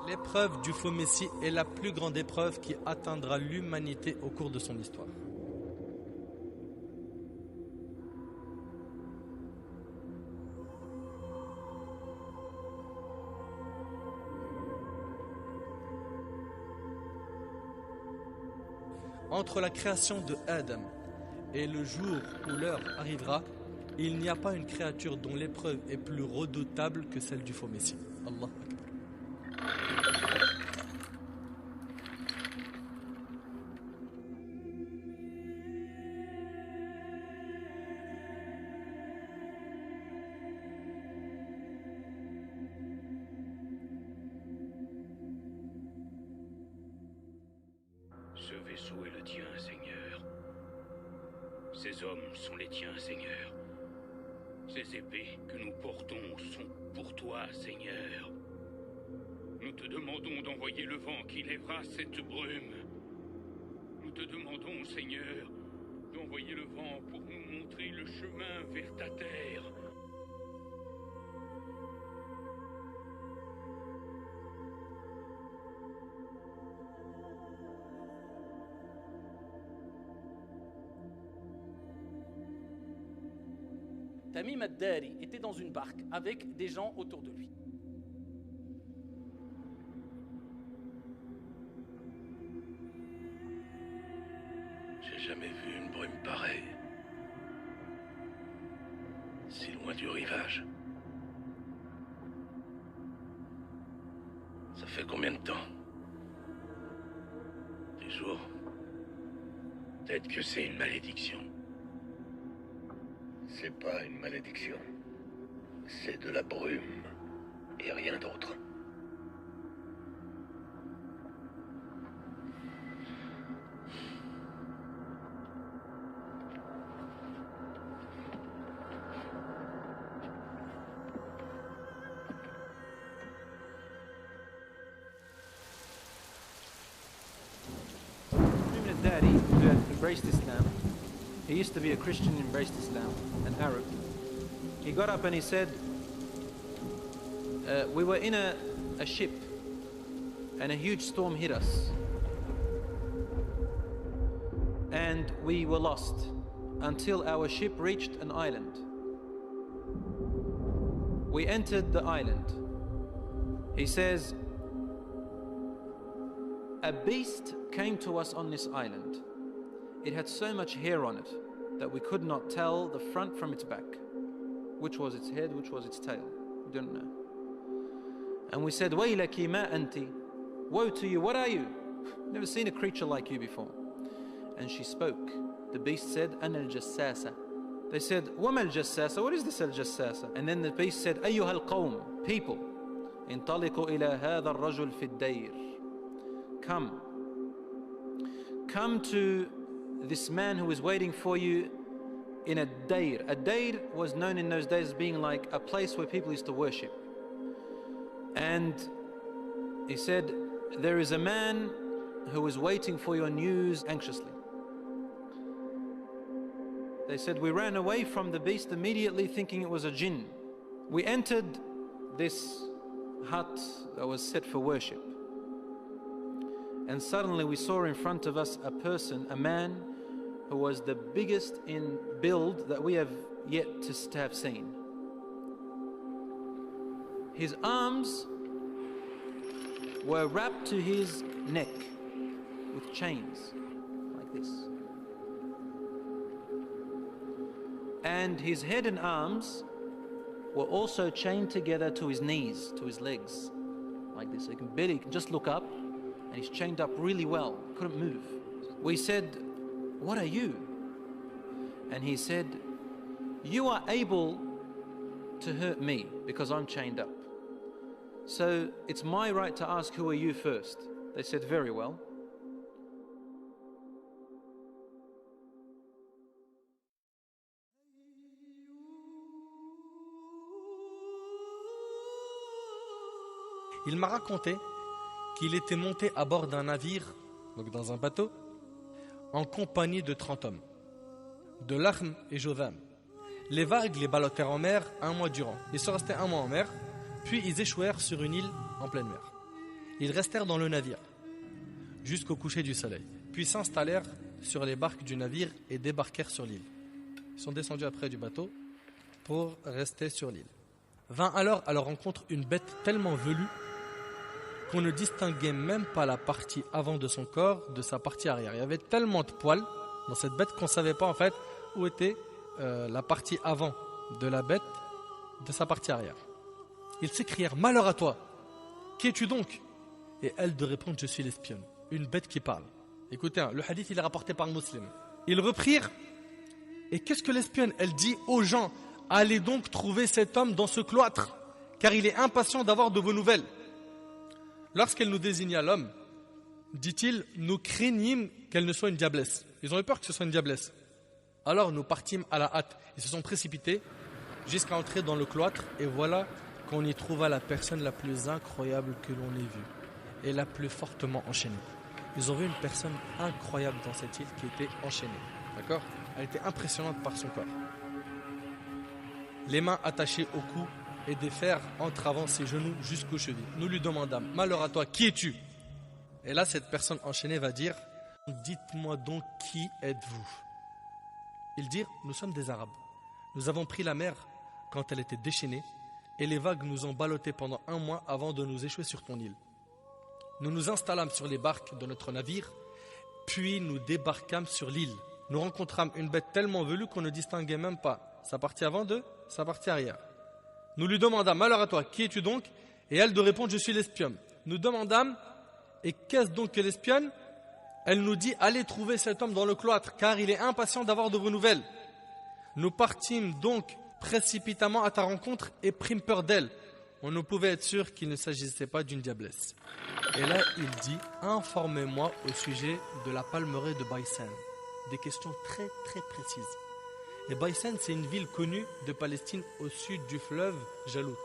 L'épreuve du faux Messie est la plus grande épreuve qui atteindra l'humanité au cours de son histoire. Entre la création de Adam et le jour où l'heure arrivera, il n'y a pas une créature dont l'épreuve est plus redoutable que celle du faux Messie. Allah Akbar. Ce vaisseau est le tien, Seigneur. Ces hommes sont les tiens, Seigneur. Ces épées que nous portons sont pour toi, Seigneur. Nous te demandons d'envoyer le vent qui lèvera cette brume. Nous te demandons, Seigneur, d'envoyer le vent pour nous montrer le chemin vers ta terre. Tamim ad-Dari était dans une barque avec des gens autour de lui. J'ai jamais vu une brume pareille. Si loin du rivage. Ça fait combien de temps? Des jours? Peut-être que c'est une malédiction. C'est pas une malédiction. C'est de la brume. Et rien d'autre. Tamim ad-Dari, who had embraced Islam, he used to be a Christian, embraced Islam, an Arab. He got up and he said, we were in a ship and a huge storm hit us. And we were lost until our ship reached an island. We entered the island. He says, a beast came to us on this island. It had so much hair on it that we could not tell the front from its back. Which was its head, which was its tail. We don't know. And we said, Waylaki ma anti. Woe to you, what are you? Never seen a creature like you before. And she spoke. The beast said, Ana al-Jassasa. They said, Wama al-Jassasa? What is this al-Jassasa? And then the beast said, Ayyuha al-Qawm, people. Intaliqu ila hadha al-rajul fi ad-dayr. Come to this man who is waiting for you in a dayr. A dayr was known in those days as being like a place where people used to worship. And he said, there is a man who is waiting for your news anxiously. They said, we ran away from the beast immediately thinking it was a jinn. We entered this hut that was set for worship. And suddenly we saw in front of us a person, a man who was the biggest in build that we have yet to have seen. His arms were wrapped to his neck with chains, like this. And his head and arms were also chained together to his knees, to his legs, like this. So he can just look up, and he's chained up really well, couldn't move. We said, what are you? And he said, you are able to hurt me because I'm chained up. So it's my right to ask, who are you first? They said, very well. Il m'a raconté qu'il était monté à bord d'un navire, donc dans un bateau, en compagnie de 30 hommes, de Lahm et Jotham. Les vagues les ballottèrent en mer un mois durant. Ils sont restés un mois en mer, puis ils échouèrent sur une île en pleine mer. Ils restèrent dans le navire jusqu'au coucher du soleil, puis s'installèrent sur les barques du navire et débarquèrent sur l'île. Ils sont descendus après du bateau pour rester sur l'île. Vint alors à leur rencontre une bête tellement velue qu'on ne distinguait même pas la partie avant de son corps de sa partie arrière. Il y avait tellement de poils dans cette bête qu'on ne savait pas en fait où était la partie avant de la bête de sa partie arrière. Ils s'écrièrent « Malheur à toi! Qui es-tu donc ?» Et elle de répondre « Je suis l'espionne. » Une bête qui parle. Écoutez, le hadith il est rapporté par Muslim. Ils reprirent. Et qu'est-ce que l'espionne? Elle dit aux gens: allez donc trouver cet homme dans ce cloître, car il est impatient d'avoir de vos nouvelles. Lorsqu'elle nous désigna l'homme, dit-il, nous craignîmes qu'elle ne soit une diablesse. Ils ont eu peur que ce soit une diablesse. Alors nous partîmes à la hâte. Ils se sont précipités jusqu'à entrer dans le cloître, et voilà qu'on y trouva la personne la plus incroyable que l'on ait vue et la plus fortement enchaînée. Ils ont vu une personne incroyable dans cette île qui était enchaînée. D'accord? Elle était impressionnante par son corps. Les mains attachées au cou et des fers entravant ses genoux jusqu'aux chevilles. Nous lui demandâmes: malheur à toi, qui es-tu? Et là, cette personne enchaînée va dire: dites-moi donc, qui êtes-vous? Ils dirent: nous sommes des Arabes. Nous avons pris la mer quand elle était déchaînée et les vagues nous ont ballottés pendant 1 mois avant de nous échouer sur ton île. Nous nous installâmes sur les barques de notre navire, puis nous débarquâmes sur l'île. Nous rencontrâmes une bête tellement velue qu'on ne distinguait même pas sa partie avant de sa partie arrière. Nous lui demandâmes: malheur à toi, qui es-tu donc? Et elle de répondre: je suis l'espionne. Nous demandâmes: et qu'est-ce donc que l'espionne? Elle nous dit: allez trouver cet homme dans le cloître, car il est impatient d'avoir de vos nouvelles. Nous partîmes donc précipitamment à ta rencontre et prîmes peur d'elle. On ne pouvait être sûr qu'il ne s'agissait pas d'une diablesse. Et là, il dit: informez-moi au sujet de la palmeraie de Baysan. Des questions très très précises. Et Baysan, c'est une ville connue de Palestine au sud du fleuve Jalout.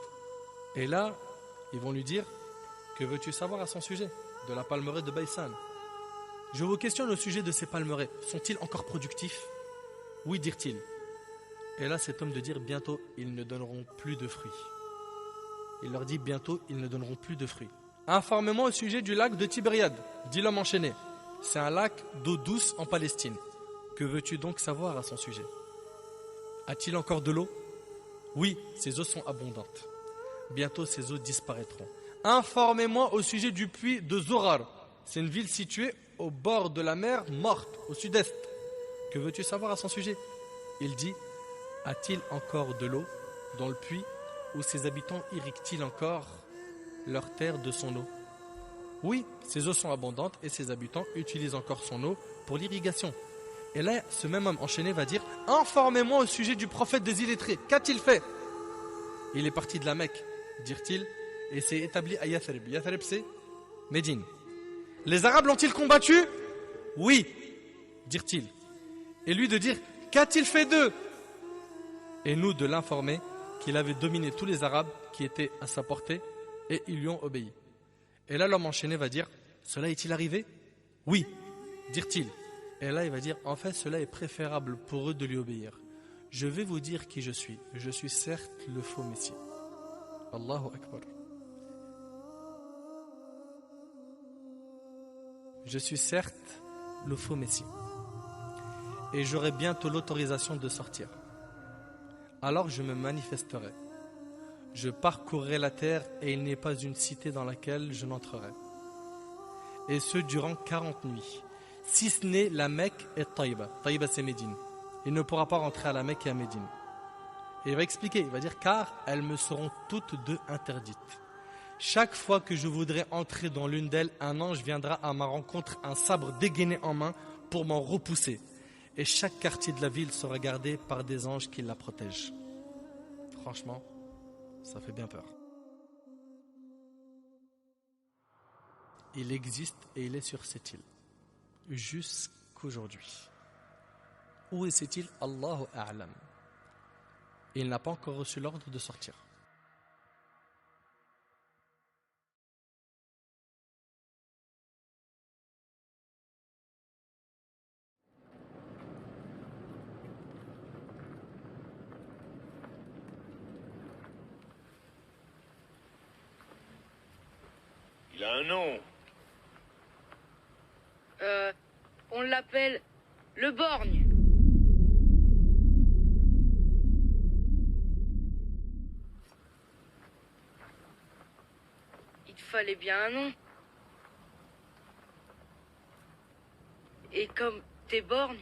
Et là, ils vont lui dire: que veux-tu savoir à son sujet de la palmeraie de Baysan? Je vous questionne au sujet de ces palmeraies. Sont-ils encore productifs? Oui, dirent-ils. Et là, cet homme de dire: bientôt, ils ne donneront plus de fruits. Il leur dit: bientôt, ils ne donneront plus de fruits. Informez-moi au sujet du lac de Tibériade, dit l'homme enchaîné. C'est un lac d'eau douce en Palestine. Que veux-tu donc savoir à son sujet? A-t-il encore de l'eau? Oui, ses eaux sont abondantes. Bientôt, ces eaux disparaîtront. Informez-moi au sujet du puits de Zorar. C'est une ville située au bord de la mer Morte, au sud-est. Que veux-tu savoir à son sujet? Il dit: a-t-il encore de l'eau dans le puits, où ses habitants irriguent-ils encore leur terre de son eau? Oui, ses eaux sont abondantes et ses habitants utilisent encore son eau pour l'irrigation. Et là, ce même homme enchaîné va dire: informez-moi au sujet du prophète des illettrés. Qu'a-t-il fait? Il est parti de la Mecque, dirent-ils, et s'est établi à Yathrib. Yathrib, c'est Médine. Les Arabes l'ont-ils combattu? Oui, dirent-ils. Et lui de dire: qu'a-t-il fait d'eux? Et nous de l'informer qu'il avait dominé tous les Arabes qui étaient à sa portée, et ils lui ont obéi. Et là, l'homme enchaîné va dire: cela est-il arrivé? Oui, dirent-ils. Et là, il va dire: en fait, cela est préférable pour eux de lui obéir. Je vais vous dire qui je suis. Je suis certes le faux Messie. Allahu Akbar. Je suis certes le faux Messie. Et j'aurai bientôt l'autorisation de sortir. Alors je me manifesterai. Je parcourrai la terre et il n'est pas une cité dans laquelle je n'entrerai. Et ce durant 40 nuits. Si ce n'est la Mecque et Taïba. Taïba, c'est Médine. Il ne pourra pas rentrer à la Mecque et à Médine. Et il va expliquer, il va dire: car elles me seront toutes deux interdites. Chaque fois que je voudrais entrer dans l'une d'elles, un ange viendra à ma rencontre, un sabre dégainé en main, pour m'en repousser. Et chaque quartier de la ville sera gardé par des anges qui la protègent. Franchement, ça fait bien peur. Il existe et il est sur cette île. Jusqu'aujourd'hui. Où est cette île? Allahu A'lam. Il n'a pas encore reçu l'ordre de sortir. Il a un nom. On l'appelle le borgne. Il te fallait bien un nom. Et comme t'es borgne,